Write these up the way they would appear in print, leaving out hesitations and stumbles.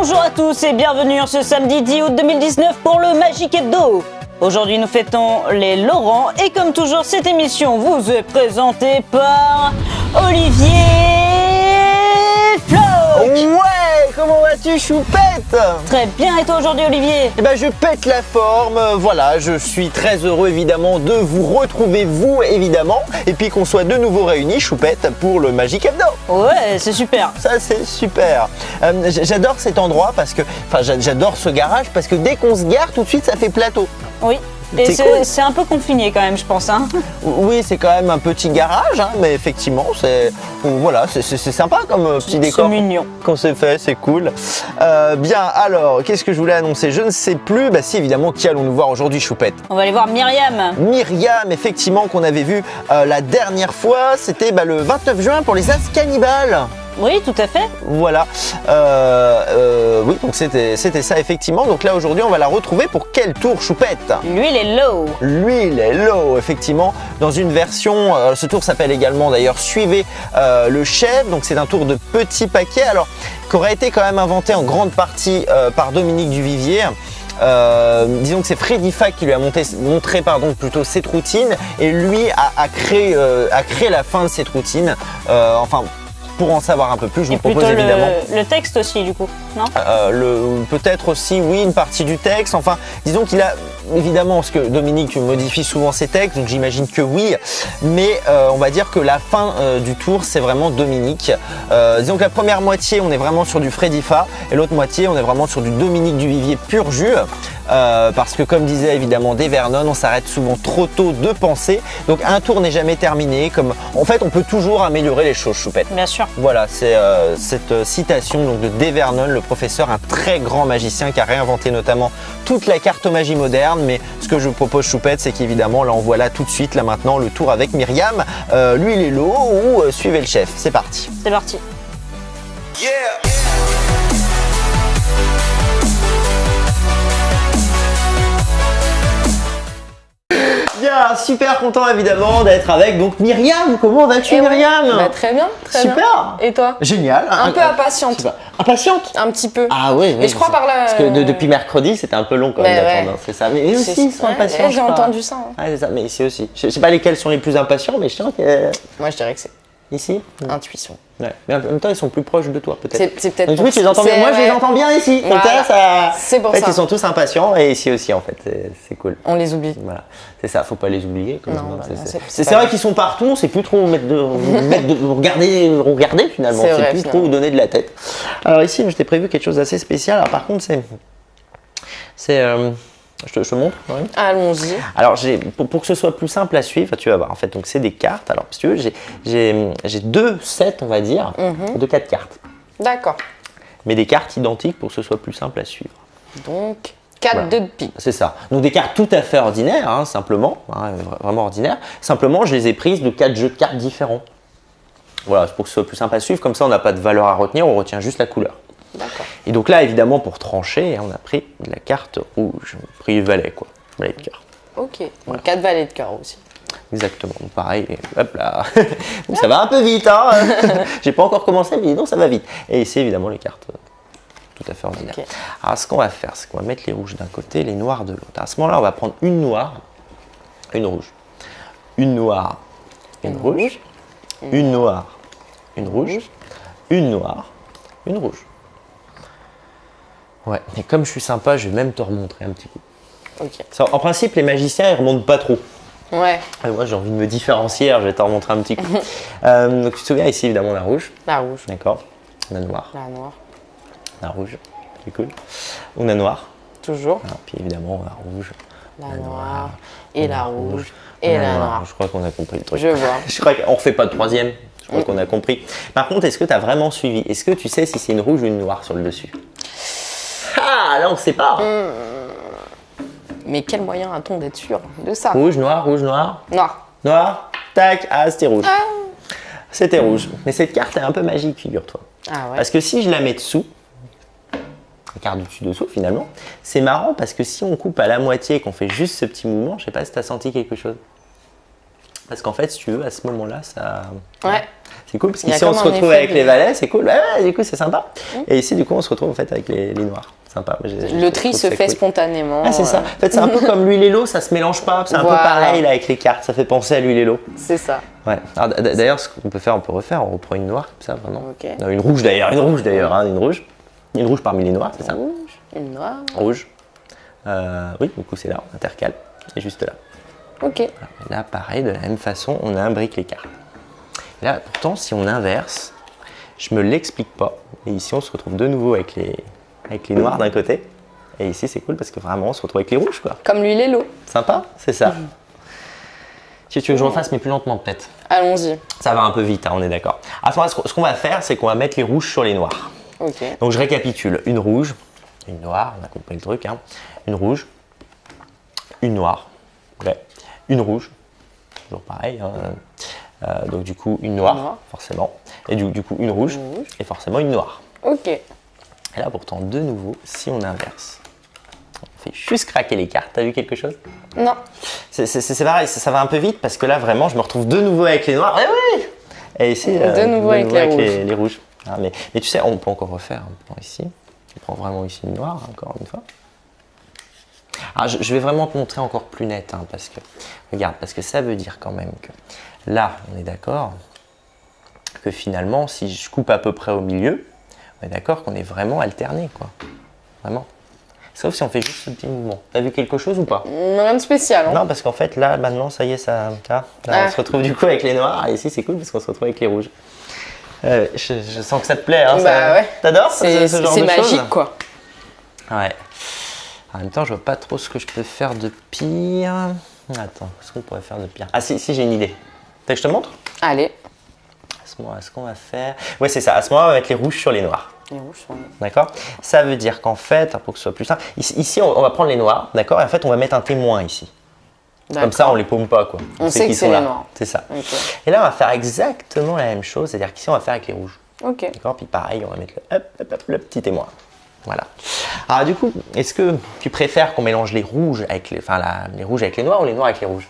Bonjour à tous et bienvenue en ce samedi 10 août 2019 pour le Magic Hebdo. Aujourd'hui nous fêtons les Laurent et comme toujours cette émission vous est présentée par Olivier Flo. Ouais, comment vas-tu Choupette? Très bien, et toi aujourd'hui Olivier? Eh ben je pète la forme, voilà, je suis très heureux évidemment de vous retrouver, vous évidemment, et puis qu'on soit de nouveau réunis, Choupette, pour le Magic Hebdo. Ouais, c'est super. Ça c'est super. J'adore cet endroit parce que, j'adore ce garage parce que dès qu'on se gare tout de suite ça fait plateau. Oui. Et C'est cool. c'est un peu confiné quand même, je pense. Hein. Oui, c'est quand même un petit garage, hein, mais effectivement, c'est sympa comme petit décor. C'est mignon. Qu'on s'est fait, c'est cool. Bien, alors, qu'est-ce que je voulais annoncer? Je ne sais plus. Bah si, évidemment, qui allons-nous voir aujourd'hui, Choupette? On va aller voir Myriam. Myriam, effectivement, qu'on avait vu la dernière fois. C'était le 29 juin pour les As Cannibales. Oui, tout à fait. Voilà, oui, donc c'était ça effectivement. Donc là aujourd'hui on va la retrouver pour quel tour, Choupette? L'huile est low. L'huile est low, effectivement, dans une version, ce tour s'appelle également d'ailleurs Suivez le chef, donc c'est un tour de petits paquets, alors qu'aurait été quand même inventé en grande partie par Dominique Duvivier. Disons que c'est Freddy Fac qui lui a montré plutôt cette routine et lui a créé la fin de cette routine, enfin. Pour en savoir un peu plus, je vous propose évidemment le texte aussi du coup, non? Peut-être aussi, oui, une partie du texte. Enfin, disons qu'il a évidemment, parce que Dominique modifie souvent ses textes, donc j'imagine que oui. Mais on va dire que la fin du tour, c'est vraiment Dominique. Disons que la première moitié, on est vraiment sur du Freddy Fa, et l'autre moitié, on est vraiment sur du Dominique Duvivier pur jus. Parce que comme disait évidemment Dave Vernon, on s'arrête souvent trop tôt de penser. Donc un tour n'est jamais terminé. En fait, on peut toujours améliorer les choses, Choupette. Bien sûr. Voilà, c'est cette citation donc, de Dave Vernon, le professeur, un très grand magicien qui a réinventé notamment toute la cartomagie moderne. Mais ce que je vous propose, Choupette, c'est qu'évidemment, là on voit là tout de suite, là maintenant, le tour avec Myriam, l'huile et l'eau ou Suivez le chef. C'est parti. C'est parti. Yeah. Bien, super content évidemment d'être avec donc Myriam. Comment vas-tu, Myriam? Très bien, très super. bien. Et toi? Génial. Un peu impatiente. Super. Impatiente? Un petit peu. Ah oui. Mais je crois par là. Parce que depuis mercredi, c'était un peu long quand même d'attendre, hein, c'est ça. Mais eux aussi, ils sont impatients. J'ai entendu ça. Hein. Ah, c'est ça. Mais ici aussi. Je sais pas lesquels sont les plus impatients, mais je sens que. Moi, je dirais que c'est Ici? intuition. Ouais. Mais en même temps, ils sont plus proches de toi, peut-être. C'est peut-être. Donc, oui, tu les entends bien. Moi, je les entends bien ici. Donc, Voilà. ça. C'est pour en fait, ça. ils sont tous impatients et ici aussi, en fait. C'est cool. On les oublie. Voilà, c'est ça, faut pas les oublier. Quand même, Non, hein. bah non, C'est pas vrai grave. qu'ils sont partout, on sait plus trop regarder finalement, C'est on sait vrai, plus trop finalement. où donner de la tête. Alors ici, je t'ai prévu quelque chose d'assez spécial. Alors par contre, je te montre. Ouais. Allons-y. Alors pour que ce soit plus simple à suivre, tu vas voir. En fait, donc c'est des cartes. Alors si tu veux, j'ai deux sets, on va dire, de 4 cartes, D'accord. mais des cartes identiques pour que ce soit plus simple à suivre. Donc, 4 Voilà. de pique. C'est ça. Donc des cartes tout à fait ordinaires, hein, simplement, hein, vraiment ordinaires. Simplement, je les ai prises de 4 jeux de cartes différents. Voilà, c'est pour que ce soit plus simple à suivre. Comme ça, on n'a pas de valeur à retenir, on retient juste la couleur. D'accord. Et donc là, évidemment, pour trancher, on a pris de la carte rouge. On a pris valet, quoi. Valet de cœur. Ok. Donc, 4 valets de cœur aussi. Exactement. Donc, pareil, hop là. Donc, ça va un peu vite, hein. J'ai pas encore commencé, mais dis donc, ça va vite. Et ici, évidemment, les cartes tout à fait ordinaires. Ok. Alors, ce qu'on va faire, c'est qu'on va mettre les rouges d'un côté, les noirs de l'autre. À ce moment-là, on va prendre une noire, une rouge, une noire, une rouge, une noire, une rouge, une noire, une rouge. Ouais, et comme je suis sympa, je vais même te remontrer un petit coup. Ok. Ça, en principe, les magiciens, ils remontent pas trop. Ouais. Et moi, j'ai envie de me différencier, alors je vais te remontrer un petit coup. Donc, tu te souviens ici, évidemment, la rouge. La rouge. D'accord. La noire. La noire. La rouge. C'est cool. On a noir. Toujours. Alors, puis évidemment, la rouge. La noire. Et la rouge. on Et a la noir. noire. Je crois qu'on a compris le truc. Je vois. Je crois qu'on refait pas de troisième. Je crois qu'on a compris. Par contre, est-ce que tu as vraiment suivi? Est-ce que tu sais si c'est une rouge ou une noire sur le dessus? Ah, là, on sait pas. Mais quel moyen a-t-on d'être sûr de ça? Rouge, noir, rouge, noir. Noir. Noir. Tac. Ah, c'était rouge. C'était rouge. Mais cette carte est un peu magique, figure-toi. Ah ouais. Parce que si je la mets dessous, la carte du dessus-dessous finalement, c'est marrant parce que si on coupe à la moitié et qu'on fait juste ce petit mouvement, je sais pas si tu as senti quelque chose. Parce qu'en fait, si tu veux, à ce moment-là, ça. Ouais. C'est cool parce Il y a qu'ici on comme se un retrouve effet avec de- les valets, c'est cool. Ouais, du coup, c'est sympa. Et ici, du coup, on se retrouve en fait avec les noirs. Sympa. Moi, Le tri je trouve se ça fait cool. spontanément. Ah, c'est ça. En fait, c'est un peu comme l'huile et l'eau, ça se mélange pas. C'est un Voilà. peu pareil là avec les cartes. Ça fait penser à l'huile et l'eau. C'est ça. Ouais. Alors, d'ailleurs, ce qu'on peut faire, on peut refaire. On reprend une noire, comme ça, vraiment. Ok. Non, une rouge d'ailleurs, hein, une rouge. Une rouge parmi les noirs, c'est ça. Rouge, une noire. Rouge. Oui, du coup, c'est là, on intercale. Et juste là. Ok. Et là, pareil, de la même façon, on imbrique les cartes. Et là, pourtant, si on inverse, je me l'explique pas. Et ici, on se retrouve de nouveau avec les noirs d'un côté. Et ici, c'est cool parce que vraiment, on se retrouve avec les rouges, quoi. Comme l'huile et l'eau. Sympa, c'est ça. Si tu veux que je refasse, mais plus lentement peut-être. Allons-y. Ça va un peu vite, hein, on est d'accord. À ce moment-là, ce qu'on va faire, c'est qu'on va mettre les rouges sur les noirs. Ok. Donc, je récapitule. Une rouge, une noire, on a compris le truc, hein. Une rouge, une noire, ouais. Une rouge, toujours pareil, hein. Donc du coup une noire, Noire. forcément, et du coup une rouge, et forcément une noire. Ok. Et là pourtant de nouveau, si on inverse, on fait juste craquer les cartes, t'as vu quelque chose? Non. C'est pareil, ça va un peu vite parce que là vraiment je me retrouve de nouveau avec les noirs, oui. Et ici, De nouveau avec les rouges. Ah, mais tu sais, on peut encore refaire, on prend ici, on prend vraiment ici une noire, encore une fois. Alors, je vais vraiment te montrer encore plus net, hein, parce que, regarde, parce que ça veut dire quand même que là, on est d'accord que finalement, si je coupe à peu près au milieu, on est d'accord qu'on est vraiment alterné, quoi. Vraiment. Sauf si on fait juste ce petit mouvement. T'as vu quelque chose ou pas? Rien de spécial. Hein. Non, parce qu'en fait, là, maintenant, ça y est, ça. Là, Ah. on se retrouve du coup avec les noirs, et ici, c'est cool parce qu'on se retrouve avec les rouges. Je sens que ça te plaît, hein. Bah ouais. T'adores C'est ce genre c'est de choses? magique, quoi. Ouais. En même temps, je vois pas trop ce que je peux faire de pire. Attends, qu'est-ce qu'on pourrait faire de pire? Ah si, j'ai une idée. Tu veux que je te montre? Allez. À ce moment-là, ce qu'on va faire... Ouais, c'est ça. À ce moment-là, on va mettre les rouges sur les noirs. Les rouges sont. D'accord? Ça veut dire qu'en fait, pour que ce soit plus simple, ici, on va prendre les noirs, d'accord? Et en fait, on va mettre un témoin ici. Comme ça, on les paume pas, quoi. On sait que qu'ils c'est sont les là. noirs. C'est ça. Ok. Et là, on va faire exactement la même chose. C'est-à-dire qu'ici, on va faire avec les rouges. Ok. D'accord? Puis pareil, on va mettre le petit témoin. Voilà. Alors du coup, est-ce que tu préfères qu'on mélange les rouges avec les rouges avec les noirs ou les noirs avec les rouges?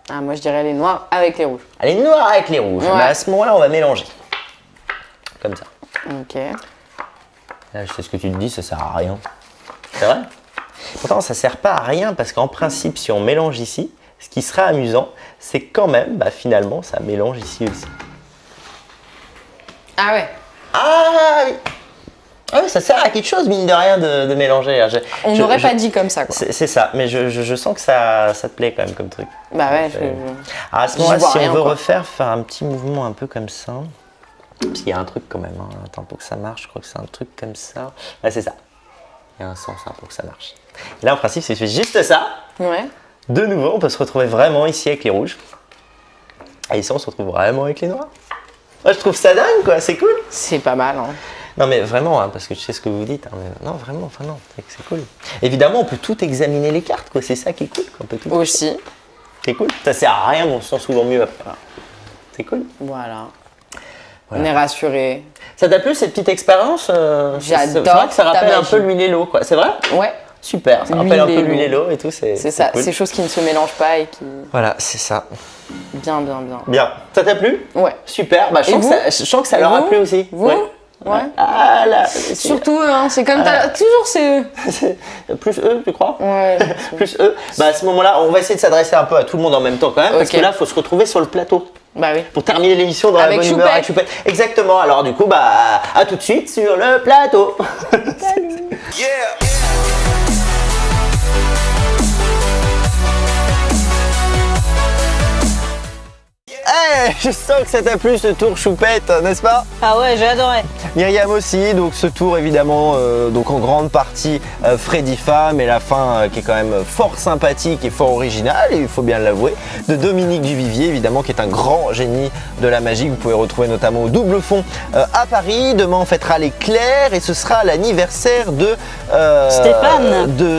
Ah, moi je dirais les noirs avec les rouges. Ah, les noirs avec les rouges. Ouais. Bah, à ce moment-là, on va mélanger. Comme ça. Ok. Là, je sais ce que tu te dis, ça sert à rien. C'est vrai? Pourtant, ça sert pas à rien parce qu'en principe, si on mélange ici, ce qui serait amusant, c'est quand même, finalement, ça mélange ici aussi. Ah ouais. Ah oui! Ah oui, ça sert à quelque chose, mine de rien, de mélanger. On n'aurait pas dit comme ça, quoi. C'est ça, mais je sens que ça te plaît quand même comme truc. Bah ouais. Alors à ce J'y moment-là, vois si rien, on veut quoi. faire un petit mouvement un peu comme ça, parce qu'il y a un truc quand même, hein. Attends, pour que ça marche, je crois que c'est un truc comme ça. Là, c'est ça. Il y a un sens pour que ça marche. Et là, en principe, si je fais juste ça, Ouais. de nouveau, on peut se retrouver vraiment ici avec les rouges. Et ici, on se retrouve vraiment avec les noirs. Moi, je trouve ça dingue, quoi, c'est cool. C'est pas mal, hein. Non mais vraiment, hein, parce que je sais ce que vous dites. Hein, mais non, vraiment, enfin non, c'est cool. Évidemment, on peut tout examiner les cartes, quoi. C'est ça qui est cool. On peut tout. Aussi. C'est cool. Ça sert à rien, mais on se sent souvent mieux après. C'est cool. Voilà. Voilà. On est rassurés. Ça t'a plu cette petite expérience? J'adore C'est vrai que ça ta rappelle un magie. peu l'huile et l'eau, quoi. C'est vrai? Ouais. Super. Ça rappelle un peu L'huile et l'huile et l'eau et tout. C'est ça. cool. Ces choses qui ne se mélangent pas et qui. Voilà, c'est ça. Bien, bien, bien. Bien. Ça t'a plu? Ouais. Super. Bah, je Et sens vous? je sens que ça Et leur a vous? plu aussi. Vous? Ouais. Ah là. Surtout eux, hein. C'est comme toujours c'est eux. Plus eux, tu crois? Ouais. Plus eux. Bah à ce moment-là, on va essayer de s'adresser un peu à tout le monde en même temps quand même, parce Ok. que là, il faut se retrouver sur le plateau Bah oui. pour terminer l'émission dans Avec la bonne humeur avec Choupette. Choupette. Exactement. Alors du coup, bah à tout de suite sur le plateau. Hey, je sens que ça t'a plu ce tour Choupette, n'est-ce pas? Ah ouais, j'ai adoré. Myriam aussi, donc ce tour évidemment donc en grande partie Freddy Femme et la fin qui est quand même fort sympathique et fort originale, et il faut bien l'avouer, de Dominique Duvivier évidemment, qui est un grand génie de la magie que vous pouvez retrouver notamment au Double Fond à Paris. Demain on fêtera l'éclair et ce sera l'anniversaire de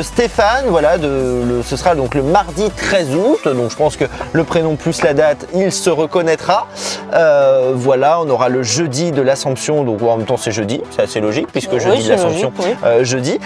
Stéphane, voilà, ce sera donc le mardi 13 août, donc je pense que le prénom plus la date, il se reconnaît. reconnaîtra. Voilà, on aura le jeudi de l'Assomption, donc en même temps c'est jeudi, c'est assez logique puisque Oui, jeudi de c'est l'Assomption, logique, oui. jeudi.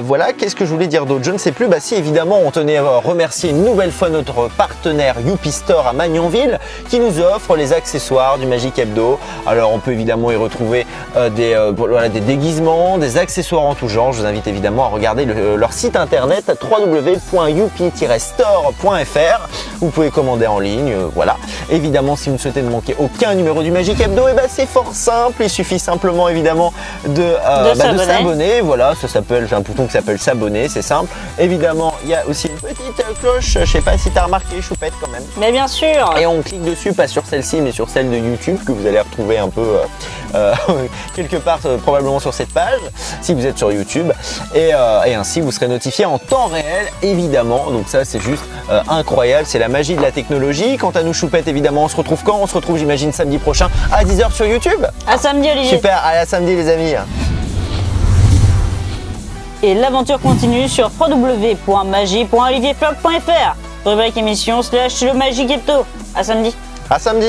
Voilà, qu'est-ce que je voulais dire d'autre? Je ne sais plus. Bah si, évidemment, on tenait à remercier une nouvelle fois notre partenaire Youpi Store à Magnanville qui nous offre les accessoires du Magic Hebdo. Alors on peut évidemment y retrouver voilà, des déguisements, des accessoires en tout genre. Je vous invite évidemment à regarder leur site internet www.youpi-store.fr. Vous pouvez commander en ligne, voilà. Évidemment, si vous ne souhaitez ne manquer aucun numéro du Magic Hebdo, et ben c'est fort simple. Il suffit simplement évidemment de s'abonner. Voilà, ça s'appelle, j'ai un bouton qui s'appelle s'abonner, c'est simple. Évidemment, il y a aussi une petite cloche. Je sais pas si tu as remarqué, Choupette, quand même. Mais bien sûr. Et on clique dessus, pas sur celle-ci, mais sur celle de YouTube que vous allez retrouver un peu quelque part probablement sur cette page, si vous êtes sur YouTube. Et ainsi, vous serez notifié en temps réel, évidemment. Donc ça, c'est juste incroyable. C'est la magie de la technologie. Quant à nous, Choupette, évidemment, on se retrouve quand? On se retrouve, j'imagine, samedi prochain à 10h sur YouTube. À samedi, Olivier. Super, allez, à samedi, les amis. Et l'aventure continue sur www.magie.olivierflock.fr. Rubrique émission / le Magic Hebdo. À samedi. À samedi.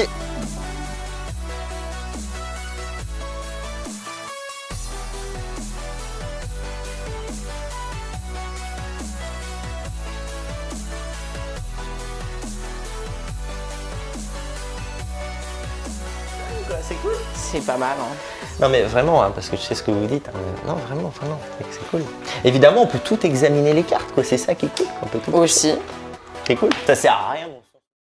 C'est cool. C'est pas mal. Hein. Non mais vraiment, hein, parce que je sais ce que vous dites. Hein, non, vraiment, c'est cool. Évidemment, on peut tout examiner les cartes, quoi. C'est ça qui est cool. On peut tout. Aussi. C'est cool. Ça sert à rien.